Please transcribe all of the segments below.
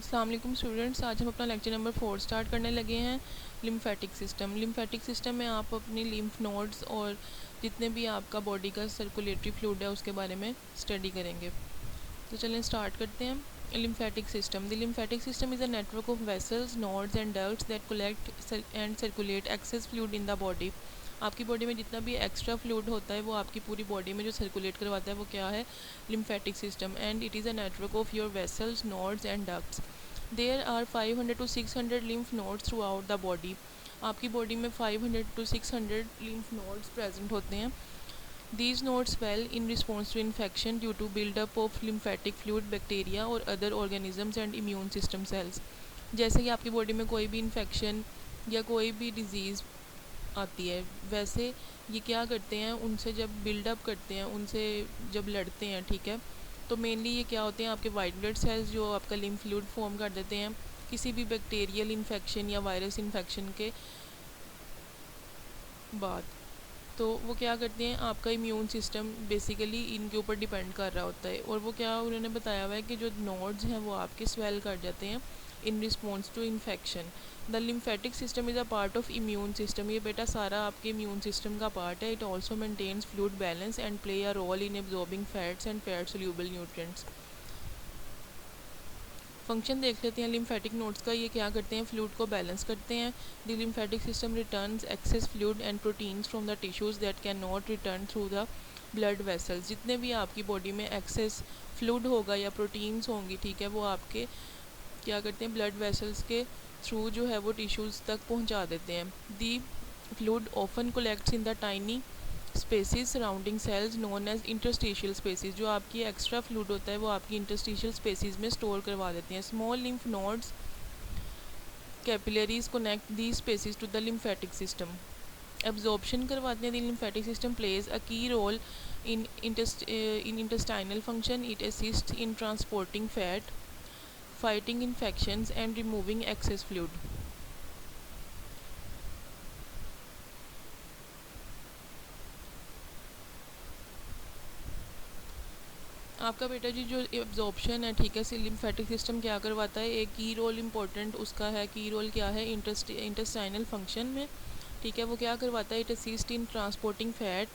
अस्सलाम वालेकुम स्टूडेंट्स, आज हम अपना लेक्चर नंबर 4 स्टार्ट करने लगे हैं। लिम्फेटिक सिस्टम में आप अपनी लिम्फ नोड्स और जितने भी आपका बॉडी का सर्कुलेटरी फ्लूइड है उसके बारे में स्टडी करेंगे। तो चलें स्टार्ट करते हैं। Lymphatic system is a network of vessels, nodes and ducts that collect and circulate access fluid in the body. आपकी बॉडी में जितना भी एक्स्ट्रा फ्लूइड होता है वो आपकी पूरी बॉडी में जो सर्कुलेट करवाता है वो क्या है, lymphatic system. And it is a network of your vessels, nodes and ducts. There are 500 to 600 lymph nodes throughout the body. आपकी बॉडी में 500 to 600 lymph nodes प्रेजेंट होते हैं। These nodes swell in response to infection due to build-up of lymphatic fluid, bacteria or other organisms and immune system cells। जैसे कि आपकी body में कोई भी इन्फेक्शन या कोई भी डिज़ीज़ आती है, वैसे ये क्या करते हैं, उनसे जब बिल्डअप करते हैं, उनसे जब लड़ते हैं, ठीक है, तो मेनली ये क्या होते हैं, आपके वाइट ब्लड सेल्स जो आपका लिम्फ फ्लूइड फॉर्म कर देते हैं किसी भी बैक्टीरियल इन्फेक्शन या वायरस इन्फेक्शन के बाद। तो वो क्या करते हैं, आपका इम्यून सिस्टम बेसिकली इनके ऊपर डिपेंड कर रहा होता है। और वो क्या उन्होंने बताया हुआ है कि जो नोड्स हैं वो आपके स्वेल कर जाते हैं in response to infection. The lymphatic system is a part of immune system. ये बेटा सारा आपके इम्यून सिस्टम का पार्ट है। It also maintains fluid balance and play a role in absorbing fats and fat soluble nutrients. Function देख लेते हैं lymphatic nodes का। ये क्या करते हैं, फ्लूइड को बैलेंस करते हैं। The lymphatic system returns access fluid and proteins from the tissues that can not return through the blood vessels. जितने भी आपकी बॉडी में एक्सेस फ्लूइड होगा या प्रोटीन्स होंगी, ठीक है, वो आपके क्या करते हैं, ब्लड वेसल्स के थ्रू जो है वो टिश्यूज़ तक पहुंचा देते हैं। The fluid often collects in the tiny spaces surrounding cells known as interstitial spaces. जो आपकी एक्स्ट्रा फ्लूइड होता है वो आपकी इंटरस्टिशियल स्पेसिस में स्टोर करवा देते हैं। Small lymph nodes capillaries connect the spaces to the lymphatic system. Absorption करवाते हैं। The lymphatic system plays a key role in intestinal function. It assists in transporting fat, fighting infections and removing excess fluid. आपका बेटा जी जो absorption है, ठीक है, lymphatic system क्या करवाता है, एक की रोल इम्पोर्टेंट उसका है। की रोल क्या है, इंटेस्टाइनल फंक्शन में, ठीक है, वो क्या करवाता है, it assists in transporting fat,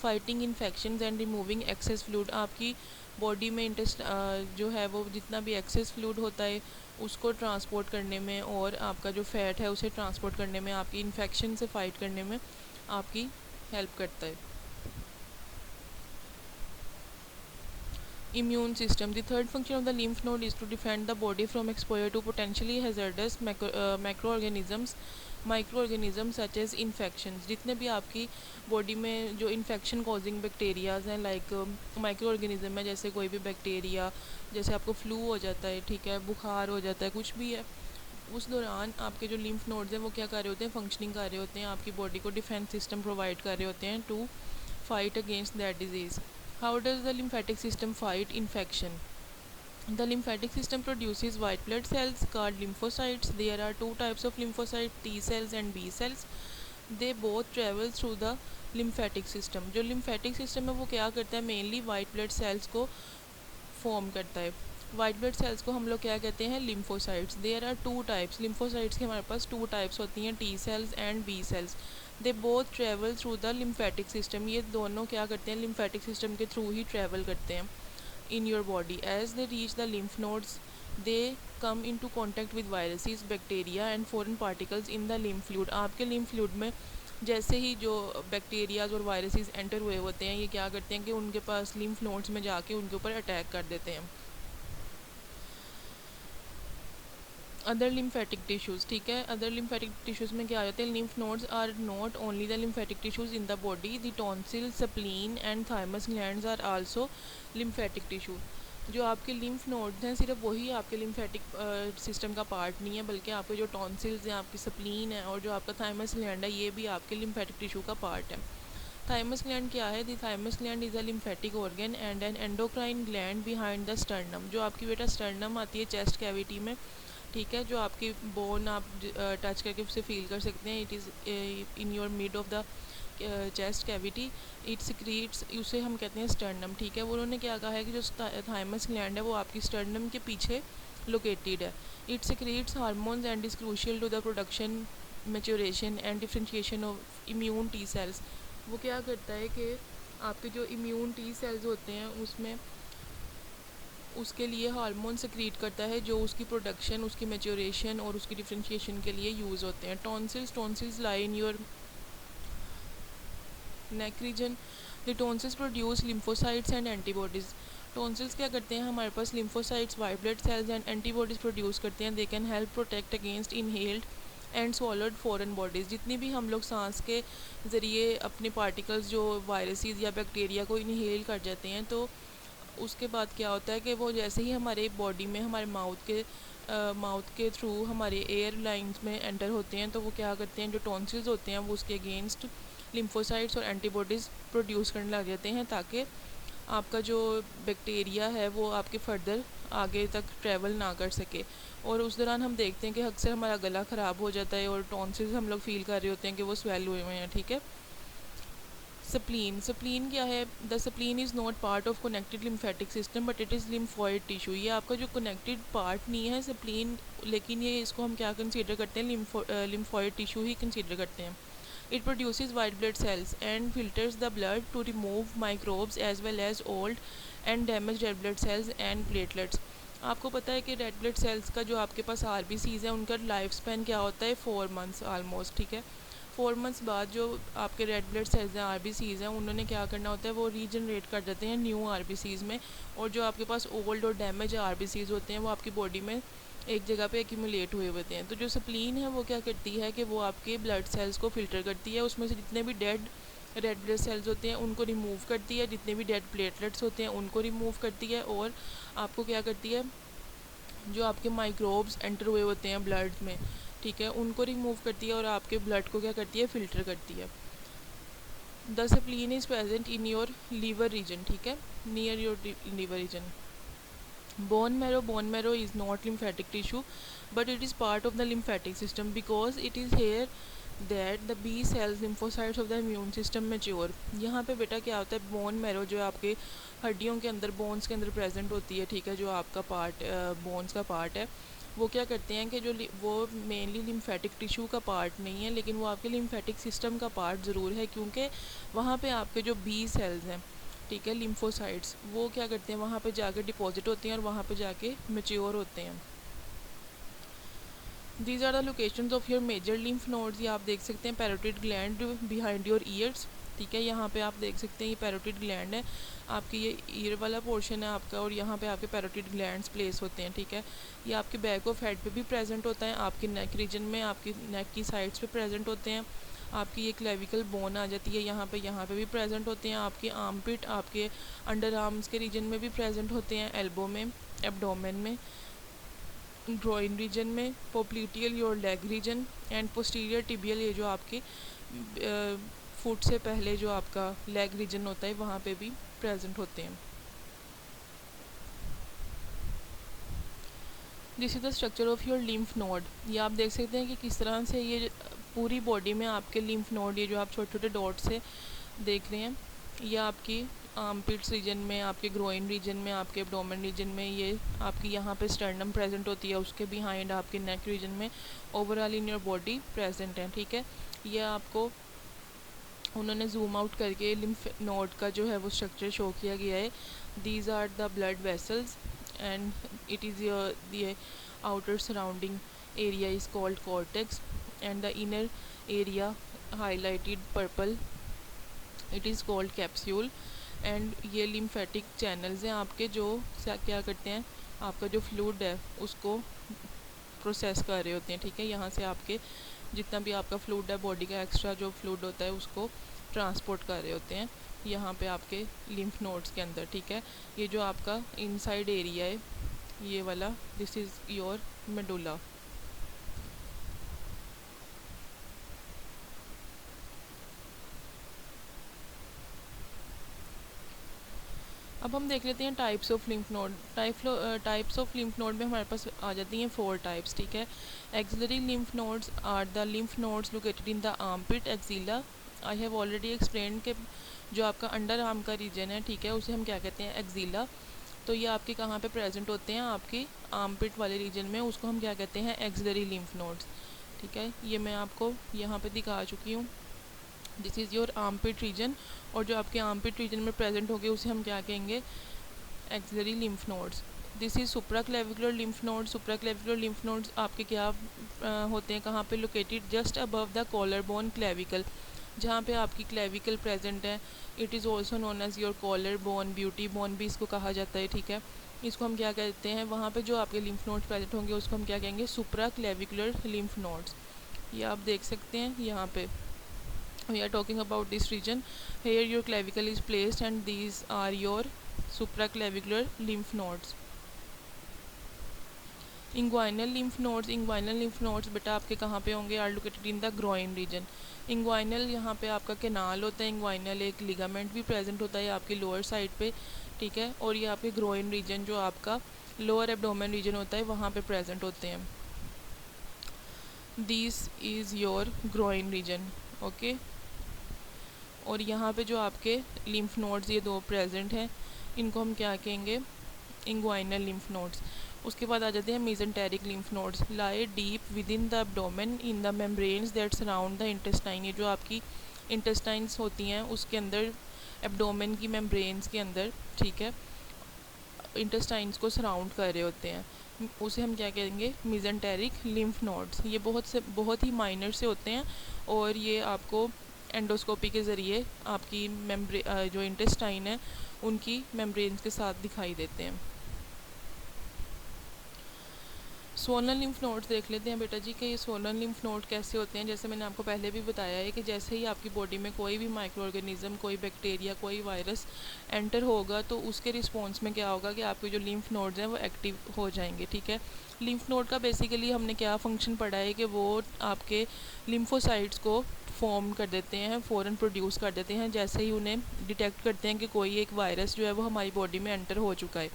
fighting infections and removing excess fluid. आपकी बॉडी में जो है वो जितना भी एक्सेस फ्लूइड होता है उसको ट्रांसपोर्ट करने में और आपका जो फैट है उसे ट्रांसपोर्ट करने में, आपकी इन्फेक्शन से फाइट करने में आपकी हेल्प करता है। Immune system. The third function of the lymph node is to defend the body from exposure to potentially hazardous microorganisms, such as infections। जितने भी आपकी बॉडी में जो इन्फेक्शन कॉजिंग बैक्टीरियाज हैं, लाइक माइक्रो ऑर्गेनिज्म है, जैसे कोई भी बैक्टीरिया, जैसे आपको फ्लू हो जाता है, ठीक है, बुखार हो जाता है, कुछ भी है, उस दौरान आपके जो लिम्फ नोड्स हैं वो क्या कर रहे होते हैं, फंक्शनिंग कर रहे होते हैं, आपकी बॉडी को डिफेंस सिस्टम प्रोवाइड कर रहे होते हैं to fight against that disease. How does the lymphatic system fight infection? The lymphatic system produces white blood cells called lymphocytes. There are two types of lymphocytes, T cells and B cells. They both travel through the lymphatic system. जो lymphatic system है वो क्या करता है, mainly white blood sales को form करता है। White blood sales को हम लोग क्या कहते हैं, lymphocytes. There are two types, lymphocytes की हमारे पास टू टाइप्स होती हैं, T cells and B cells. They both travel through the lymphatic system. ये दोनों क्या करते हैं, लिम्फेटिक सिस्टम के थ्रू ही ट्रेवल करते हैं in your body. As they reach the lymph nodes they come into contact with viruses, bacteria and foreign particles in the lymph fluid. आपके लिम्फ फ्लूइड में जैसे ही जो बैक्टीरियाज और viruses enter हुए होते हैं, ये क्या करते हैं कि उनके पास लिम्फ नोड्स में जाके उनके ऊपर अटैक कर देते हैं। अदर लिम्फेटिक टिश्यूज़, ठीक है, अदर लिम्फेटिक टिश्यूज़ में क्या आ जाते हैं, lymph nodes are not only the lymphatic tissues in the body. The tonsil, spleen and thymus glands are also lymphatic tissue. जो आपके लिम्फ नोड्स हैं सिर्फ वही आपके लिम्फेटिक सिस्टम का पार्ट नहीं है, बल्कि आपके जो टॉन्सिल्स हैं, आपकी स्प्लीन है और जो आपका थाइमस ग्लैंड है, ये भी आपके लिम्फेटिक टिश्यू का पार्ट है। थाइमस ग्लैंड क्या है, the thymus gland is a lymphatic organ and N endocrine gland behind the sternum. जो आपकी बेटा स्टर्नम आती है चेस्ट कैविटी में, ठीक है, जो आपकी बोन आप टच करके उसे फील कर सकते हैं, it is in your mid of the chest cavity, it secretes, उसे हम कहते हैं स्टर्नम, ठीक है। वो उन्होंने क्या कहा है कि जो थाइमस ग्लैंड है वो आपकी स्टर्नम के पीछे लोकेटेड है। It secretes hormones and is crucial to the production, maturation and differentiation of immune T cells. वो क्या करता है कि आपके जो इम्यून टी सेल्स होते हैं उसमें उसके लिए हार्मोन सेक्रीट करता है जो उसकी प्रोडक्शन, उसकी मेच्योरेशन और उसकी डिफ्रेंशिएशन के लिए यूज़ होते हैं। Tonsils lie in your neck region. The tonsils produce lymphocytes and antibodies. Tonsils क्या करते हैं, हमारे पास lymphocytes, white blood cells and antibodies produce करते हैं। They can help protect against inhaled and swallowed foreign bodies. जितनी भी हम लोग सांस के ज़रिए अपने पार्टिकल्स जो वायरसेस या बैक्टीरिया को इनहेल कर जाते हैं, तो उसके बाद क्या होता है कि वो जैसे ही हमारे बॉडी में हमारे माउथ के थ्रू हमारे एयर लाइंस में एंटर होते हैं, तो वो क्या करते हैं, जो टॉन्सिल्स होते हैं वो उसके अगेंस्ट लिम्फोसाइट्स और एंटीबॉडीज़ प्रोड्यूस करने लग जाते हैं, ताकि आपका जो बैक्टीरिया है वो आपके फर्दर आगे तक ट्रैवल ना कर सके। और उस दौरान हम देखते हैं कि अक्सर हमारा गला ख़राब हो जाता है और टॉन्सिल्स हम लोग फील कर रहे होते हैं कि वो स्वेल हुए हुए हैं। ठीक है। स्प्लीन क्या है? The spleen is not part of connected lymphatic system but it is lymphoid tissue. ये आपका जो कनेक्टेड पार्ट नहीं है स्प्लीन, लेकिन ये इसको हम क्या कंसीडर करते हैं, लिम्फॉइड टिश्यू ही कंसीडर करते हैं। It produces white blood cells and filters the blood to remove microbes as well as old and damage red blood cells and platelets. आपको पता है कि रेड ब्लड सेल्स का जो आपके पास आरबीसीज़ है उनका लाइफ स्पैन क्या होता है, 4 मंथ्स ऑलमोस्ट। ठीक है। 4 मंथ्स बाद जो आपके रेड ब्लड सेल्स हैं, आरबीसीज़ हैं, उन्होंने क्या करना होता है, वो रीजनरेट कर देते हैं न्यू आरबीसीज़ में। और जो आपके पास ओल्ड और डैमेज आरबीसीज़ होते हैं वो आपकी बॉडी में एक जगह पे एक्यूमुलेट हुए होते हैं। तो जो स्प्लीन है वो क्या करती है कि वो आपके ब्लड सेल्स को फ़िल्टर करती है, उसमें से जितने भी डेड रेड ब्लड सेल्स होते हैं उनको रिमूव करती है, जितने भी डेड प्लेटलेट्स होते हैं उनको रिमूव करती है, और आपको क्या करती है, जो आपके माइक्रोब्स एंटर हुए होते हैं ब्लड में, ठीक है, उनको रिमूव करती है और आपके ब्लड को क्या करती है, फ़िल्टर करती है। The spleen is present in your liver region. ठीक है, near your liver region. Bone marrow is not lymphatic tissue, but it is part of the lymphatic system because it is here that the B cells lymphocytes of the immune system mature। यहाँ पे बेटा क्या होता है, bone marrow जो आपके हड्डियों के अंदर, बोन्स के अंदर प्रेजेंट होती है, ठीक है, जो आपका पार्ट बोन्स का पार्ट है, वो क्या करते हैं कि जो वो मेनली लिम्फेटिक टिश्यू का पार्ट नहीं है, लेकिन वो आपके लिम्फेटिक सिस्टम का पार्ट ज़रूर है, क्योंकि वहाँ पे आपके जो बी सेल्स हैं, ठीक है, लिम्फोसाइट्स, वो क्या करते हैं, वहाँ पे जाके डिपॉजिट होते हैं और वहाँ पे जाके मेच्योर होते हैं। These are the locations of your major lymph nodes. ये आप देख सकते हैं parotid gland behind your ears. ठीक है, यहाँ पे आप देख सकते हैं ये पैरोटिड ग्लैंड है, आपकी ये ईयर वाला पोर्शन है आपका, और यहाँ पे आपके पैरोटिड ग्लैंड्स प्लेस होते हैं। ठीक है, ये आपके बैक ऑफ हेड पे भी प्रेजेंट होता है, आपके नेक रीजन में, आपकी नेक की साइड्स पे प्रेजेंट होते हैं, आपकी ये क्लेविकल बोन आ जाती है यहाँ पे भी प्रेजेंट होते हैं, आपके आर्म पिट, आपके अंडर आर्म्स के रीजन में भी प्रेजेंट होते हैं, एल्बो में, एब्डोमेन में, ग्रोइन रीजन में, popliteal your leg region and posterior tibial, ये जो आपके फुट से पहले जो आपका लेग रीजन होता है वहाँ पे भी प्रेजेंट होते हैं। This is the structure of your lymph node. ये आप देख सकते हैं कि किस तरह से ये पूरी बॉडी में आपके लिम्फ नोड, ये जो आप छोटे छोटे डॉट से देख रहे हैं, ये आपकी आर्मपिट्स रीजन में, आपके ग्रोइन रीजन में, आपके एब्डोमेन रीजन में, ये आपकी यहाँ पे स्टर्नम प्रेजेंट होती है, उसके बिहाइंड आपके नेक रीजन में, overall in your body present है। ठीक है, ये आपको उन्होंने जूम आउट करके लिम्फ नोड का जो है वो स्ट्रक्चर शो किया गया है। These are the blood vessels and it is the outer surrounding area is called cortex and the inner area highlighted purple it is called capsule। and ये lymphatic channels हैं आपके, जो क्या करते हैं, आपका जो फ्लूइड है उसको प्रोसेस कर रहे होते हैं। ठीक है, यहाँ से आपके जितना भी आपका फ्लूइड है, बॉडी का एक्स्ट्रा जो फ्लूइड होता है उसको ट्रांसपोर्ट कर रहे होते हैं यहाँ पे आपके लिम्फ नोड्स के अंदर। ठीक है, ये जो आपका इनसाइड एरिया है ये वाला, दिस इज़ योर मेडुला। अब हम देख लेते हैं types of lymph node. Types of lymph node में हमारे पास आ जाती हैं 4 टाइप्स। ठीक है, axillary lymph nodes are the lymph nodes located in the armpit axilla. I have already explain कि जो आपका अंडर आर्म का रीजन है, ठीक है, उसे हम क्या कहते हैं, एक्सिला। तो ये आपके कहाँ पे प्रेजेंट होते हैं, आपकी आर्मपिट वाले रीजन में, उसको हम क्या कहते हैं, एक्सिलरी लिम्फ नोड्स। ठीक है, ये मैं आपको यहाँ पे दिखा चुकी हूँ। This is your armpit region, और जो आपके आर्मपिट रीजन में प्रेजेंट होंगे उसे हम क्या कहेंगे, axillary lymph nodes. This is supraclavicular lymph node. Supraclavicular lymph nodes आपके क्या होते हैं, कहाँ पे located, just above the collar bone clavicle, जहाँ पे आपकी क्लेविकल प्रेजेंट है। It is also known as your collar bone, beauty bone भी इसको कहा जाता है। ठीक है, इसको हम क्या कहते हैं, वहाँ पे जो आपके लिम्फ नोड्स प्रेजेंट होंगे उसको हम क्या कहेंगे, सुप्राक्लेविकुलर लिम्फ नोड्स। ये आप देख सकते हैं यहाँ पे, we are talking about this region. Here your clavicle is placed and these are your supraclavicular lymph nodes. Inguinal lymph nodes, inguinal lymph nodes बेटा आपके कहाँ पे होंगे, are located in the groin region. Inguinal यहाँ पे आपका canal होता है, इंग्वाइनल एक लिगामेंट भी प्रेजेंट होता है आपकी लोअर साइड पे। ठीक है, और ये आपके ग्रोइन रीजन जो आपका लोअर एब्डोमेन रीजन होता है वहाँ पे प्रेजेंट होते हैं। This is your groin region. Okay, और यहाँ पे जो आपके लिम्फ नोड्स ये दो प्रेजेंट हैं, इनको हम क्या कहेंगे, इंग्वाइनल लिम्फ नोड्स। उसके बाद आ जाते हैं mesenteric lymph nodes. Lie deep with in the abdomen in the membranes that surround the intestine. ये जो आपकी इंटेस्टाइन्स होती हैं उसके अंदर, एब्डोमेन की मेम्ब्रेन्स के अंदर, ठीक है, इंटेस्टाइन्स को सराउंड कर रहे होते हैं, उसे हम क्या कहेंगे, मेसेंटेरिक लिम्फ नोड्स। ये बहुत ही माइनर से होते हैं, और ये आपको एंडोस्कोपी के ज़रिए आपकी जो इंटेस्टाइन है उनकी मेम्ब्रेन्स के साथ दिखाई देते हैं। स्वोलन लिम्फ नोड्स देख लेते हैं बेटा जी कि ये स्वोलन लिम्फ नोड कैसे होते हैं। जैसे मैंने आपको पहले भी बताया है कि जैसे ही आपकी बॉडी में कोई भी माइक्रो ऑर्गेनिज्म, कोई बैक्टीरिया, कोई वायरस एंटर होगा तो उसके रिस्पॉन्स में क्या होगा कि आपके जो लिम्फ नोड्स हैं वो एक्टिव हो जाएंगे। ठीक है, लिम्फ नोड का बेसिकली हमने क्या फंक्शन पढ़ा है कि वो आपके लिम्फोसाइट्स को फॉर्म कर देते हैं, फ़ौरन प्रोड्यूस कर देते हैं जैसे ही उन्हें डिटेक्ट करते हैं कि कोई एक वायरस जो है वो हमारी बॉडी में एंटर हो चुका है।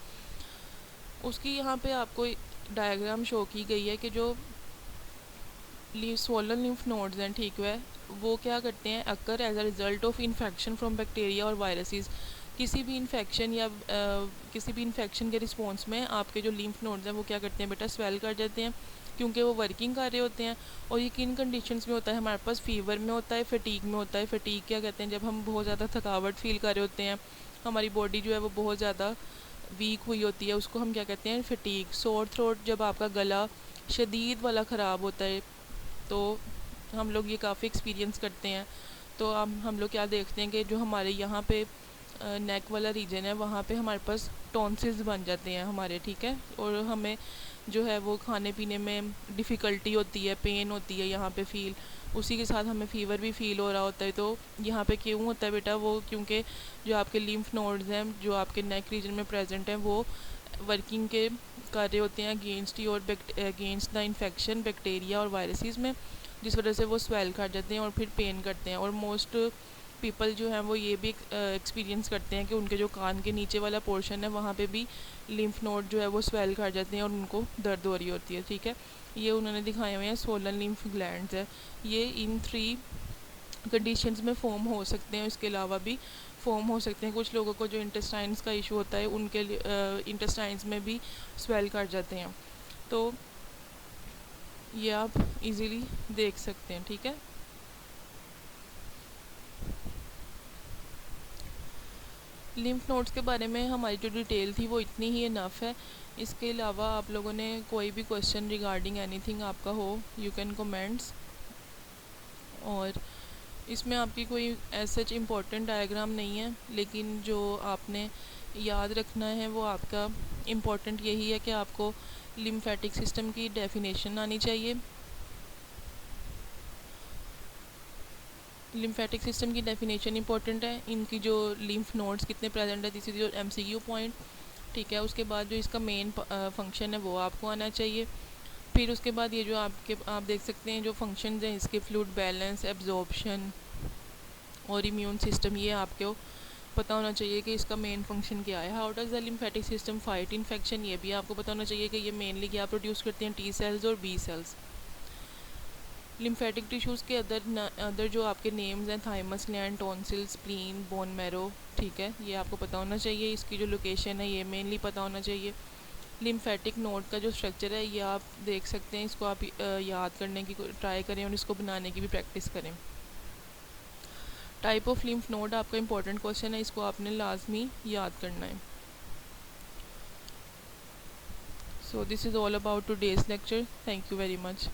उसकी यहाँ पे आपको डायग्राम शो की गई है कि जो स्वोलन लिम्फ नोड्स हैं, ठीक है, वो क्या करते हैं, occur as a result of infection from bacteria और वायरसेस। किसी भी इन्फेक्शन या किसी भी इन्फेक्शन के रिस्पॉन्स में आपके जो लिम्फ नोड्स हैं वो क्या करते हैं बेटा, स्वेल कर जाते हैं, क्योंकि वो वर्किंग कर रहे होते हैं। और ये किन कंडीशंस में होता है हमारे पास, फीवर में होता है, फटीग में होता है। फटीग क्या कहते हैं, जब हम बहुत ज़्यादा थकावट फील कर रहे होते हैं, हमारी बॉडी जो है वो बहुत ज़्यादा वीक हुई होती है, उसको हम क्या कहते हैं, फटीग। सोर थ्रोट, जब आपका गला शदीद वाला ख़राब होता है तो हम लोग ये काफ़ी एक्सपीरियंस करते हैं। तो हम लोग क्या देखते हैं कि जो हमारे यहाँ पे नेक वाला रीजन है वहाँ पे हमारे पास टॉन्सिल्स बन जाते हैं हमारे। ठीक है, और हमें जो है वो खाने पीने में डिफ़िकल्टी होती है, पेन होती है यहाँ पे फील, उसी के साथ हमें फ़ीवर भी फील हो रहा होता है। तो यहाँ पे क्यों होता है बेटा, वो क्योंकि जो आपके लिम्फ नोड्स हैं जो आपके नेक रीजन में प्रेजेंट हैं वो वर्किंग के कर रहे होते हैं against your against the infection, bacteria और वायरसेस में, जिस वजह से वो स्वेल कर जाते हैं और फिर पेन करते हैं। और मोस्ट पीपल जो हैं वो ये भी एक्सपीरियंस करते हैं कि उनके जो कान के नीचे वाला पोर्शन है वहाँ पे भी लिम्फ नोड जो है वो स्वेल कर जाते हैं और उनको दर्द हो रही होती है। ठीक है, ये उन्होंने दिखाए हुए हैं स्वोलन लिम्फ ग्लैंड्स है। ये इन 3 कंडीशंस में फॉर्म हो सकते हैं, इसके अलावा भी फॉर्म हो सकते हैं। कुछ लोगों को जो इंटेस्टाइन्स का इशू होता है उनके इंटेस्टाइन्स में भी स्वेल कर जाते हैं। तो ये आप इजीली देख सकते हैं। ठीक है, लिम्फ नोड्स के बारे में हमारी जो डिटेल थी वो इतनी ही इनफ है। इसके अलावा आप लोगों ने कोई भी क्वेश्चन रिगार्डिंग एनीथिंग आपका हो, यू कैन कमेंट्स। और इसमें आपकी कोई सच इम्पोर्टेंट डायग्राम नहीं है, लेकिन जो आपने याद रखना है वो आपका इम्पोर्टेंट यही है कि आपको लिम्फेटिक सिस्टम की डेफिनेशन आनी चाहिए। लिम्फेटिक सिस्टम की डेफिनेशन इंपॉर्टेंट है, इनकी जो लिम्फ नोड्स कितने प्रेजेंट है, this is your MCQ point. ठीक है, उसके बाद जो इसका मेन फंक्शन है वो आपको आना चाहिए। फिर उसके बाद ये जो आप देख सकते हैं जो फंक्शंस हैं इसके, फ्लूइड बैलेंस, एब्जॉर्प्शन और इम्यून सिस्टम, ये आपको पता होना चाहिए कि इसका मेन फंक्शन क्या है। How does the lymphatic system fight infection, ये भी आपको पता होना चाहिए कि ये मेनली क्या प्रोड्यूस करते हैं, T सेल्स और B सेल्स। लिम्फेटिक टिश्यूज़ के अदर जो आपके नेम्स हैं, thymus gland, tonsil, spleen, bone marrow, ठीक है, ये आपको पता होना चाहिए। इसकी जो लोकेशन है ये मेनली पता होना चाहिए। लिम्फेटिक नोड का जो स्ट्रक्चर है ये आप देख सकते हैं, इसको आप याद करने की ट्राई करें और इसको बनाने की भी प्रैक्टिस करें। टाइप ऑफ लिम्फ नोड आपका इंपॉर्टेंट क्वेश्चन है, इसको आपने लाजमी याद करना है। So this is all about today's lecture. Thank you very much.